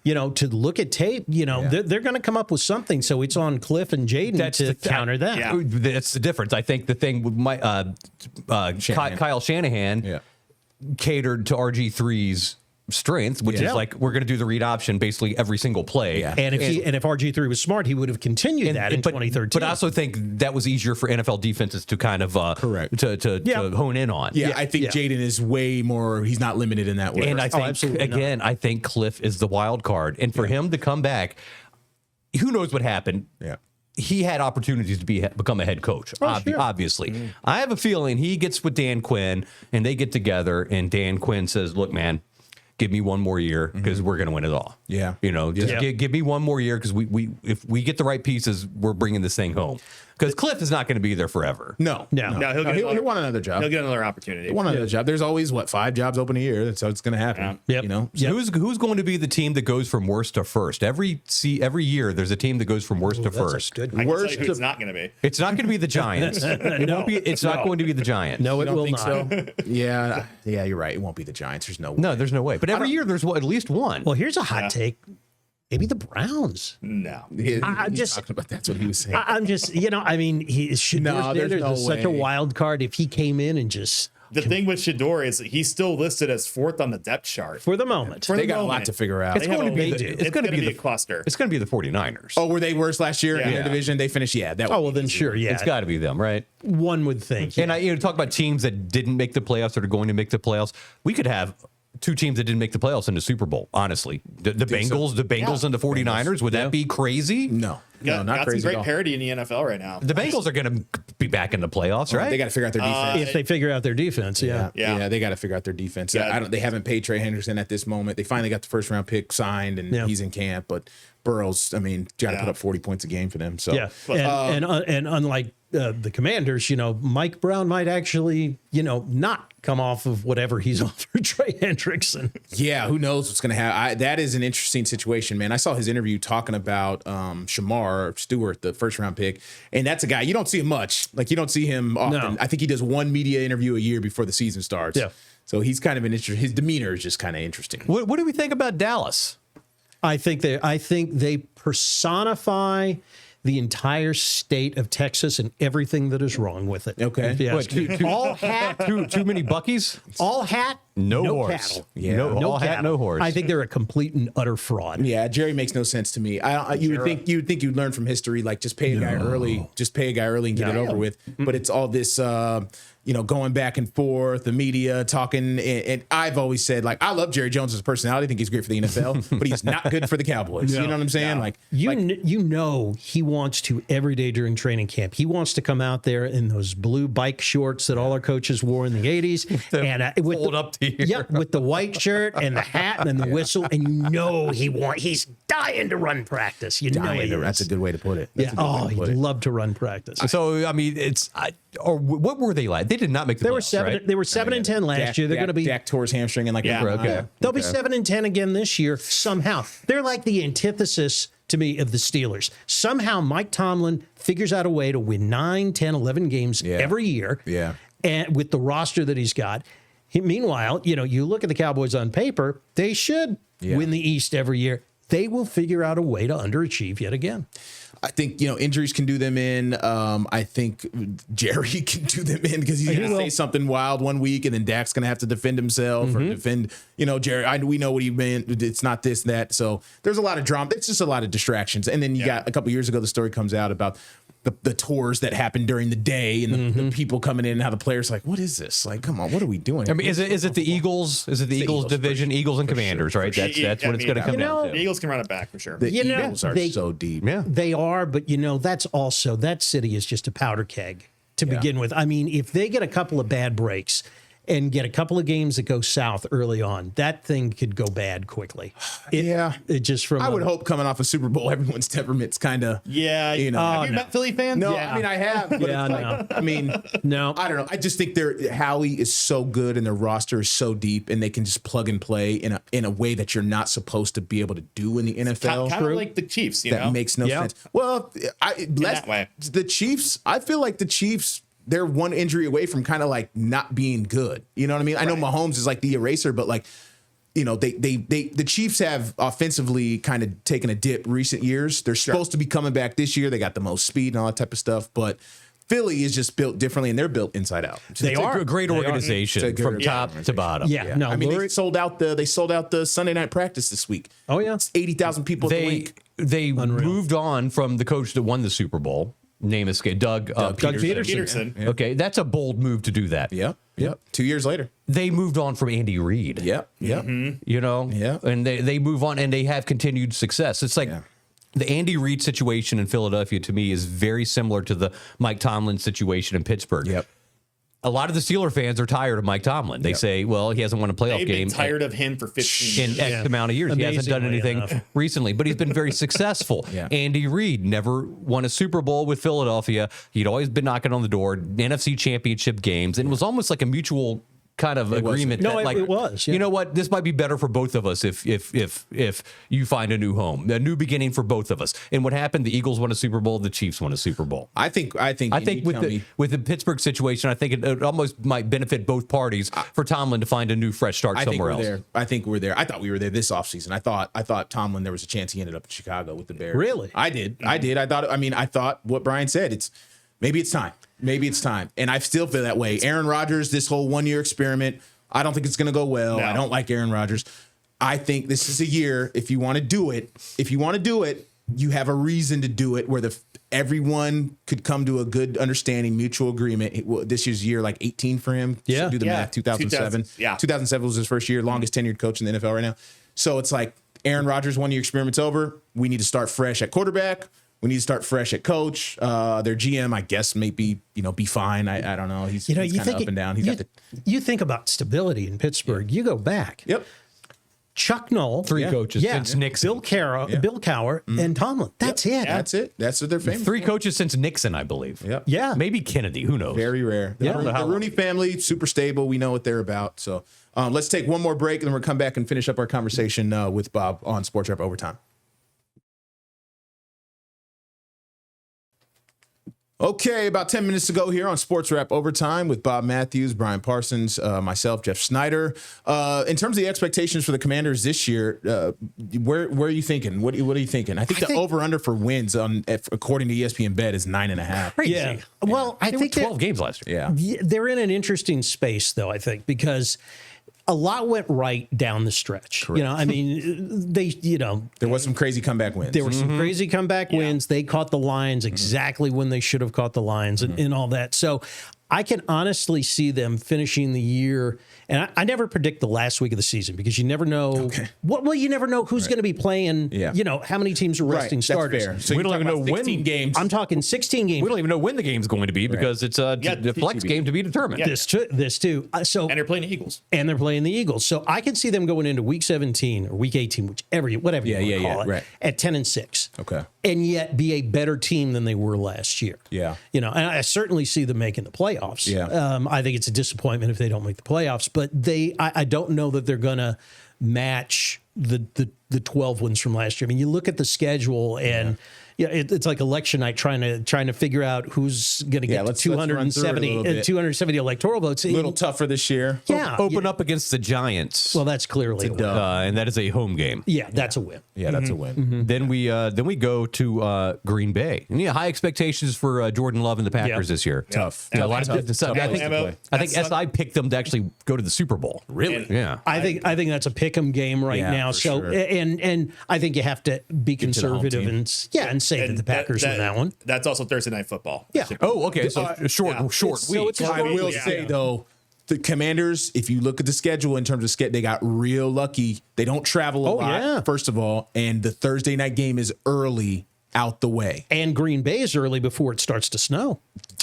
to look at tape, they're going to come up with something. So it's on Cliff and Jaden to counter that. Yeah. That's the difference. I think the thing with Kyle Shanahan catered to RG3's strength, which is like we're going to do the read option basically every single play. Yeah. And if RG3 was smart, he would have continued that in 2013. But I also think that was easier for NFL defenses to kind of to hone in on. Yeah, I think Jaden is way more. He's not limited in that way. And I think I think Cliff is the wild card, and for him to come back, who knows what happened? Yeah. He had opportunities to become a head coach, obviously. Mm-hmm. I have a feeling he gets with Dan Quinn, and they get together, and Dan Quinn says, look, man, give me one more year because we're going to win it all. Yeah. Give me one more year because if we get the right pieces, we're bringing this thing home. Because Cliff is not going to be there forever. No. He'll want another job. He'll get another opportunity. He'll want another job. There's always 5 jobs open a year. That's how it's going to happen. Yeah. So who's going to be the team that goes from worst to first? Every year there's a team that goes from worst to first. Worst it's not going to be. It's not going to be the Giants. It's not going to be the Giants. No, it will not. So? Yeah, you're right. It won't be the Giants. There's no way. No, there's no way. But every year there's at least one. Well, here's a hot take. Maybe the Browns. No. I'm just talking about that's what he was saying. I'm just, he should. There's no way. Such a wild card if he came in and just. The thing with Shador is he's still listed as 4th on the depth chart for the moment. They got a lot to figure out. It's going to be a cluster. It's going to be the 49ers. Oh, were they worse last year in their division? They finished. Yeah. Then sure. Yeah. It's got to be them, right? One would think. And I talk about teams that didn't make the playoffs that are going to make the playoffs. We could have 2 teams that didn't make the playoffs in the Super Bowl, honestly. The Bengals and the 49ers. Would that be crazy? No, not crazy. Some great parity in the NFL right now. The Bengals are going to be back in the playoffs, right? They got to figure out their defense. If they figure out their defense, yeah, they got to figure out their defense. They haven't paid Trey Henderson at this moment. They finally got the 1st round pick signed, and he's in camp. But Burrow's, got to put up 40 points a game for them. So and unlike the Commanders, Mike Brown might actually, not come off of whatever he's on for Trey Hendrickson. Yeah, who knows what's going to happen. That is an interesting situation, man. I saw his interview talking about Shamar Stewart, the 1st round pick, and that's a guy you don't see him much. Like you don't see him often. No. I think he does one media interview a year before the season starts. Yeah. So he's kind of his demeanor is just kind of interesting. What do we think about Dallas? I think they personify the entire state of Texas and everything that is wrong with it. Okay. All hat. Too many Buckies? All hat. No horse. Cattle. Yeah. All hat, no horse. I think they're a complete and utter fraud. Yeah, Jerry makes no sense to me. You would think you'd learn from history, like just pay a guy early and get it over with. But it's all this, going back and forth, the media talking. And I've always said, like, I love Jerry Jones as a personality. I think he's great for the NFL, but he's not good for the Cowboys. You know what I'm saying? Like, he wants to every day during training camp. He wants to come out there in those blue bike shorts that all our coaches wore in the 80s, and hold up year. Yep, with the white shirt and the hat and the whistle, and he's dying to run practice. You know he is. That's a good way to put it. That's Yeah. a good way Oh, to put he'd it. love to run practice. So I mean, or what were they like? They did not make the They were playoffs, 7. right? They were 7-10 last year. They're going to be. Dak tore his hamstring in like Yeah. Okay. They'll be 7-10 again this year somehow. They're like the antithesis to me of the Steelers. Somehow Mike Tomlin figures out a way to win 9, 10, 11 games every year. Yeah. And with the roster that he's got. Meanwhile, you look at the Cowboys on paper, they should win the East every year. They will figure out a way to underachieve yet again. I think, injuries can do them in. I think Jerry can do them in because he's going to say something wild one week and then Dak's going to have to defend himself or defend, Jerry. We know what he meant. It's not this, that. So there's a lot of drama. It's just a lot of distractions. And then you got a couple years ago, the story comes out about the tours that happened during the day and the people coming in and how the players are like, what is this? Like, come on, what are we doing? I mean, is it the Eagles? Is it the Eagles division? Eagles and Commanders, right? That's what it's going to come down The to. Eagles can run it back for sure. The Eagles are so deep. Yeah. They are, but that's also, that city is just a powder keg to begin with. I mean, if they get a couple of bad breaks and get a couple of games that go south early on, that thing could go bad quickly. It just from I would hope coming off a Super Bowl, everyone's temperament's kind of Have you met Philly fans? No, I mean I have. But Yeah, it's like, I mean, No. I don't know. I just think Howie is so good and their roster is so deep, and they can just plug and play in a way that you're not supposed to be able to do in the NFL. Kind of like the Chiefs, That makes no sense. Well, that way. The Chiefs. I feel like the Chiefs. They're one injury away from kind of like not being good. You know what I mean? I know Mahomes is like the eraser, but like, the Chiefs have offensively kind of taken a dip recent years. They're supposed to be coming back this year. They got the most speed and all that type of stuff, but Philly is just built differently, and they're built inside out. They are a great organization from top to bottom. Yeah, no, I mean, they sold out the Sunday night practice this week. Oh, yeah. It's 80,000 people at the link. They moved on from the coach that won the Super Bowl. Name escape. Doug Peterson. Yeah. Okay, that's a bold move to do that. Yep. 2 years later. They moved on from Andy Reid. Yep. Yeah. And they move on and they have continued success. It's like the Andy Reid situation in Philadelphia to me is very similar to the Mike Tomlin situation in Pittsburgh. Yep. A lot of the Steeler fans are tired of Mike Tomlin. They say, well, he hasn't won a playoff They've game. been tired of him for 15 in years. X amount of years. He hasn't done Amazingly anything enough. recently, but he's been very successful. Andy Reid never won a Super Bowl with Philadelphia. He'd always been knocking on the door, NFC championship games, and it was almost like a mutual kind of agreement. No, that, it was. You know what? This might be better for both of us if you find a new home, a new beginning for both of us. And what happened? The Eagles won a Super Bowl. The Chiefs won a Super Bowl. I think with the Pittsburgh situation, I think it almost might benefit both parties for Tomlin to find a new fresh start somewhere else. I think we're there. I thought we were there this offseason. I thought Tomlin, there was a chance he ended up in Chicago with the Bears. Really? I did. I thought what Brian said. Maybe it's time. Maybe it's time. And I still feel that way. Aaron Rodgers, this whole 1 year experiment, I don't think it's going to go well. No. I don't like Aaron Rodgers. I think this is a year, if you want to do it, you have a reason to do it where everyone could come to a good understanding, mutual agreement. This year's year like 18 for him. Yeah. Do the math. 2007. 2007 was his first year, longest tenured coach in the NFL right now. So it's like Aaron Rodgers' 1 year experiment's over. We need to start fresh at quarterback. We need to start fresh at coach. Their GM, I guess, maybe be fine. I don't know. He's kind of up and down. You think about stability in Pittsburgh. You go back. Yep. Chuck Noll, Three coaches since Nixon. Bill Cowher, and Tomlin. That's it. That's it. That's what they're famous. Three coaches since Nixon, I believe. Yep. Yeah. Maybe Kennedy. Who knows? Very rare. The Rooney family, super stable. We know what they're about. So let's take one more break, and then we'll come back and finish up our conversation with Bob on Sportswrap Overtime. Okay, about 10 minutes to go here on Sports Wrap Overtime with Bob Matthews, Brian Parsons, myself, Jeff Snyder. In terms of the expectations for the Commanders this year, where are you thinking? What are you thinking? I think the over-under for wins, according to ESPN Bet, is 9.5. Crazy. Yeah. Well, I They think won 12 games last year. Yeah. they're in an interesting space, though, I think, because a lot went right down the stretch. Correct. There was some crazy comeback wins. There were some crazy comeback wins. They caught the Lions exactly when they should have caught the Lions and all that. So I can honestly see them finishing the year, and I never predict the last week of the season because you never know. Okay. Well, you never know who's going to be playing. Yeah. How many teams are resting That's starters. fair. So We you're don't even talking know about 16 when- games. I'm talking 16 games. We don't even know when the game's going to be because it's the flex TBD. game to be determined. Yeah. This too. So And they're playing the Eagles. and they're playing the Eagles. So I can see them going into week 17 or week 18, whatever you want to call it, right. at 10-6. Okay. And yet be a better team than they were last year. Yeah. And I certainly see them making the playoffs. Yeah. I think it's a disappointment if they don't make the playoffs, but I don't know that they're going to match the 12 wins from last year. I mean, you look at the schedule and it's like election night trying to figure out who's going to get to let's run through it a little bit. 270 electoral votes. A little tougher this year. Yeah. Open up against the Giants. Well, that's clearly a win. and that is a home game. Yeah, that's a win. Yeah, that's a win. Then we go to Green Bay. And high expectations for Jordan Love and the Packers this year. Tough. Yeah, a lot of Tough. I think SI picked them to actually go to the Super Bowl. Really? Yeah. I think that's a pick 'em game right Yeah, now. for So sure. and I think you have to be to the home conservative team. and say that the Packers win that one. That's also Thursday Night Football. Yeah. Oh, okay. So short so week. it's a I will Yeah. say though, the Commanders, if you look at the schedule in terms of they got real lucky. They don't travel a lot, yeah. first of all, and the Thursday night game is early out the way. And Green Bay is early before it starts to snow.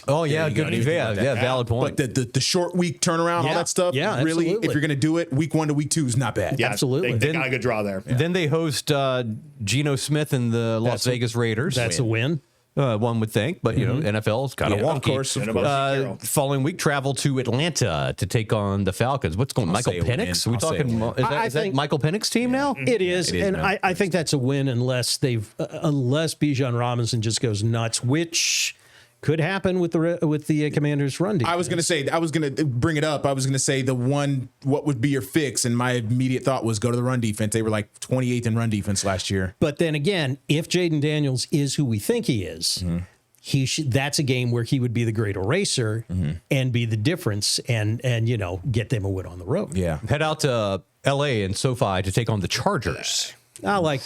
Oh yeah, you go. I good. didn't think Yeah, about that. yeah, valid point. But the short week turnaround, all Yeah. that stuff, Yeah, really, absolutely. if you're going to do it, week 1 to week 2 is not bad. Yeah, Absolutely. They got a good draw there. Then they host Geno Smith and the Las Vegas Raiders. That's a win. One would think, but NFL is kind of Yeah, wonky. of course. Following week, travel to Atlanta to take on the Falcons. What's going? Michael say a win. Penix? Are we I'll say a talking? win. Is that Michael Penix team now? It is, It is and now. I think that's a win unless unless Bijan Robinson just goes nuts, which could happen with the Commanders' run defense. I was going to bring it up. I was going to say what would be your fix? And my immediate thought was go to the run defense. They were like 28th in run defense last year. But then again, if Jaden Daniels is who we think he is, that's a game where he would be the great eraser and be the difference and get them a win on the road. Yeah. Head out to L.A. and SoFi to take on the Chargers. I like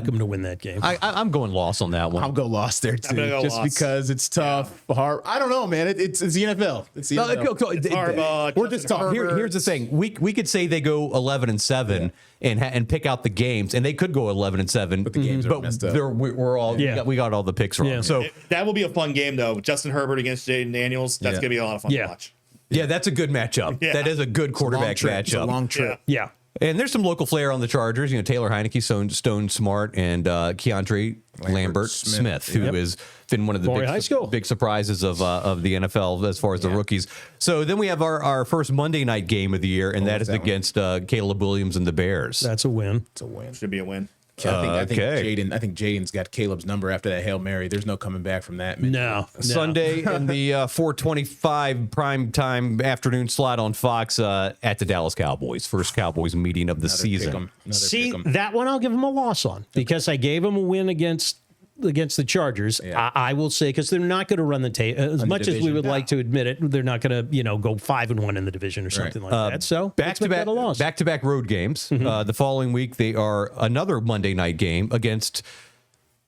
them to win that game. I'm going loss on that one. I'll go lost there too, gonna go just lost. because it's tough. Hard. I don't know, man. It's the NFL. It's the NFL. Harbaugh, We're just talking. Here's the thing: we could say they go 11-7 and pick out the games, and they could go 11-7, but the games are messed up. we got all the picks wrong. Yeah. So That will be a fun game, though. Justin Herbert against Jaden Daniels. That's Yeah. going to be a lot of fun Yeah. to watch. yeah, that's a good matchup. Yeah. That is a good quarterback It's a matchup. long trip. yeah. And there's some local flair on the Chargers. Taylor Heineke, Stone Smart, and Keandre Lambert Smith, who has been one of the Maury High School. big surprises of the NFL as far as the rookies. So then we have our first Monday night game of the year, and that is that one? against Caleb Williams and the Bears. That's a win. It's a win. Should be a win. I think Okay. Jaden's got Caleb's number after that Hail Mary. There's no coming back from that. Man. No. Sunday in the 4:25 prime time afternoon slot on Fox at the Dallas Cowboys. First Cowboys meeting of the season. See, that one I'll give them a loss on because I gave them a win against the Chargers. Yeah. I will say because they're not going to run the tape as much as we division. would like to admit it. They're not going to go 5-1 in the division or something like that. So let's make that a loss. back-to-back road games. The following week, they are another Monday night game against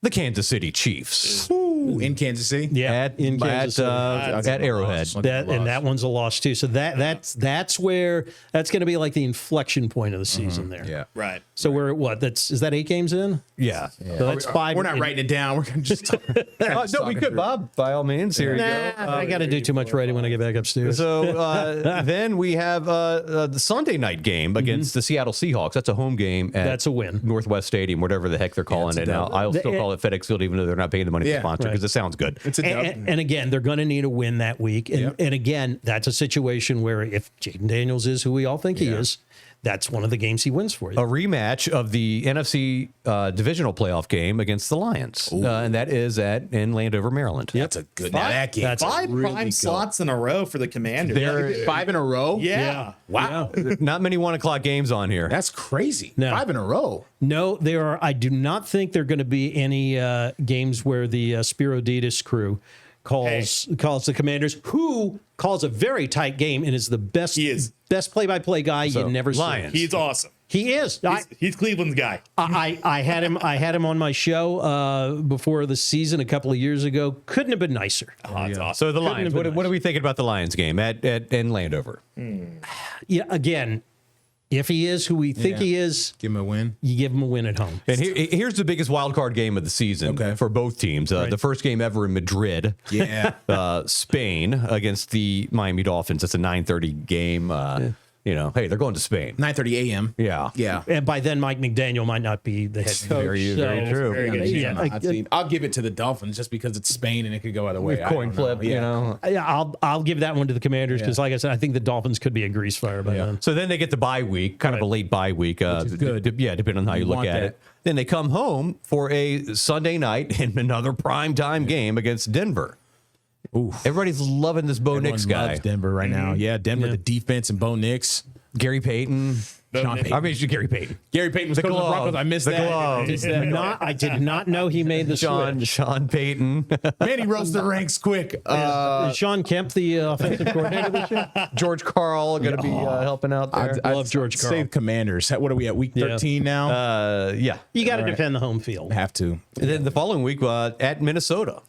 the Kansas City Chiefs in Kansas City. Yeah, at Arrowhead. That one's a loss too. So that's where that's going to be like the inflection point of the season there. Yeah. Right. So we're at what? Is that 8 games in? Yeah. So that's 5. We're not writing it down. We're going to just. No, we could, Bob. By all means, here you go. I got to do too much writing when I get back upstairs. So then we have the Sunday night game against the Seattle Seahawks. That's a home game at That's a win. Northwest Stadium, whatever the heck they're calling it now. I'll still call it FedEx Field, even though they're not paying the money to sponsor because it sounds good. It's a dub. And again, they're going to need a win that week. And again, that's a situation where if Jaden Daniels is who we all think he is, that's one of the games he wins for you. A rematch of the NFC divisional playoff game against the Lions, and that is in Landover, Maryland. That's a good. Now that game. That's Five really prime good. slots in a row for the Commanders. They're 5 in a row. Yeah. Wow. not many 1 o'clock games on here. That's crazy. No. 5 in a row. No, there are. I do not think there are going to be any games where the Spiro Ditas crew calls the Commanders, who calls a very tight game and is the best. He is. Best play-by-play guy So, you never Lions. see. He's awesome. He is. He's Cleveland's guy. I had him on my show before the season a couple of years ago. Couldn't have been nicer. Oh, that's awesome. So the Lions, what are we thinking about the Lions game in Landover? Yeah, again, if he is who we think he is, Give him a win. you give him a win at home. And here's the biggest wild card game of the season for both teams. The first game ever in Madrid. Yeah. Spain against the Miami Dolphins. That's a 9:30 game. Hey, they're going to Spain. 9:30 a.m. Yeah. Yeah. And by then, Mike McDaniel might not be the head coach. Very true. Very good. Yeah, I'll give it to the Dolphins just because it's Spain and it could go either way. Coin flip, yeah, I'll give that one to the Commanders because, like I said, I think the Dolphins could be a grease fire by then. So then they get the bye week, kind of a late bye week. is good. Depending on how you look want at that. it. Then they come home for a Sunday night in another primetime game against Denver. Ooh. Everybody's loving this Bo Nix guy. Loves Denver right now. Yeah, Denver, the defense, and Bo Nix. Gary Payton. Sean Payton. I mean, it's Gary Payton. Gary Payton was coaching the Broncos. I missed The that. glove. I did not know he made the switch. Sean Payton. Man, he rose the ranks quick. Is Sean Kemp the offensive coordinator this year? George Carl going to be helping out there. I love George Karl. Save Commanders. What are we at? Week 13 now? Yeah. You got to defend the home field. Have to. And then the following week at Minnesota.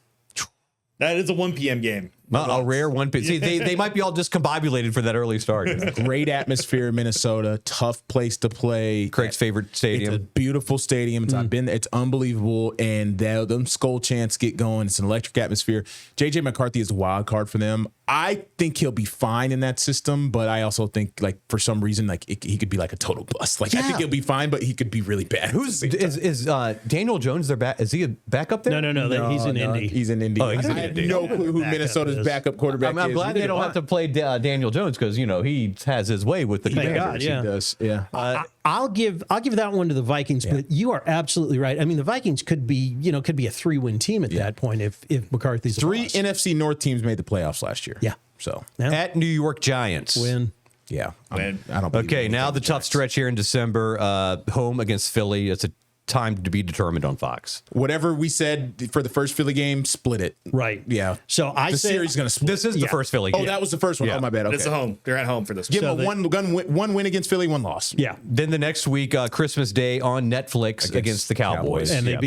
That is a 1 p.m. game. A rare one. See, they might be all discombobulated for that early start. Great atmosphere in Minnesota. Tough place to play. Craig's favorite It's a stadium. beautiful stadium. I've been there. It's unbelievable. And them skull chants get going. It's an electric atmosphere. J.J. McCarthy is a wild card for them. I think he'll be fine in that system, but I also think, like, for some reason, like, he could be like a total bust. Like, I think he'll be fine, but he could be really bad. Is Daniel Jones their back? Is he a backup there? No, he's in Indy. He's in Indy. Oh, he's in I have Indy. no clue who Minnesota's is. backup quarterback I'm is. glad they don't have to play Daniel Jones because he has his way with the Thank Commanders. God, yeah. He does. Yeah. I'll give that one to the Vikings, but you are absolutely right. I mean, the Vikings could be a 3-win team at that point if McCarthy's a 3 boss. NFC North teams made the playoffs last year. Yeah. So, Yeah. At New York Giants. Win. yeah. Win. I don't believe Okay, in now the Giants. tough stretch here in December. Home against Philly. It's a time to be determined on Fox. Whatever we said for the first Philly game, split it. Right. Yeah. So I the say series is going to split. This is the first Philly Oh, game. that was the first one. Yeah. Oh, my bad. But it's a Okay. home. They're at home for this. Give one. them one win against Philly, 1 loss. Yeah. Then the next week, Christmas Day on Netflix against the Cowboys. And Yeah.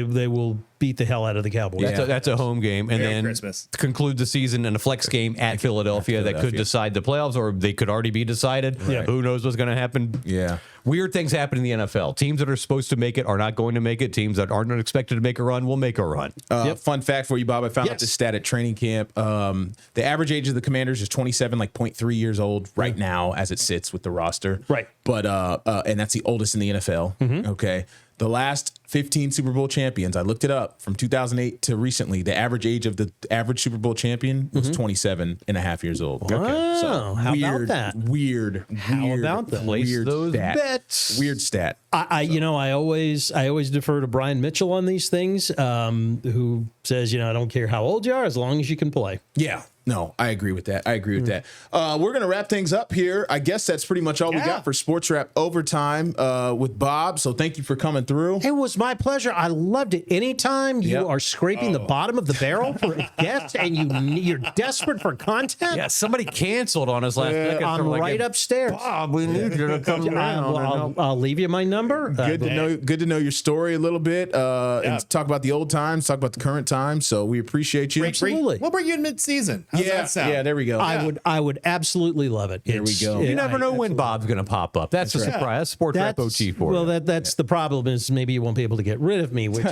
they will beat the hell out of the Cowboys. That's a home game. And Merry then Christmas. conclude the season in a flex game at Philadelphia that could decide the playoffs, or they could already be decided. Right. Who knows what's going to happen? Yeah. Weird things happen in the NFL. Teams that are supposed to make it are not going to make it. Teams that aren't expected to make a run will make a run. Fun fact for you, Bob. I found out Yes. this stat at training camp. The average age of the Commanders is 27, like 0.3 years old right now as it sits with the roster. Right. But and that's the oldest in the NFL. Okay. The last 15 Super Bowl champions, I looked it up from 2008 to recently. The average age of the average Super Bowl champion was 27 and a half years old. Wow. How about that? Weird. about that? Place Weird those stat. bets. Weird stat. I always defer to Brian Mitchell on these things, who says, I don't care how old you are, as long as you can play. Yeah. No, I agree with that. We're going to wrap things up here. I guess that's pretty much all we got for Sportswrap Overtime with Bob. So thank you for coming through. It was my pleasure. I loved it. Anytime you are scraping the bottom of the barrel for guests and you're desperate for content, Yeah, somebody canceled on us last night. I'm right upstairs. Bob, we need you to come around. I'll leave you my number. Good to know your story a little bit and talk about the old times, talk about the current times. So we appreciate you. Absolutely. We'll bring you in mid-season. How's that sound? Yeah, there we go. I would absolutely love it. There we go. You never know when Bob's going to pop up. That's a surprise. That's Sports Rap OT for you. Well, that's the problem is maybe you won't be able to get rid of me, which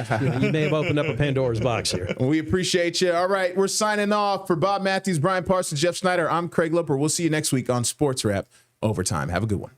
you may have opened up a Pandora's box here. We appreciate you. All right, we're signing off. For Bob Matthews, Brian Parsons, Jeff Snyder, I'm Craig Loper. We'll see you next week on Sports Wrap Overtime. Have a good one.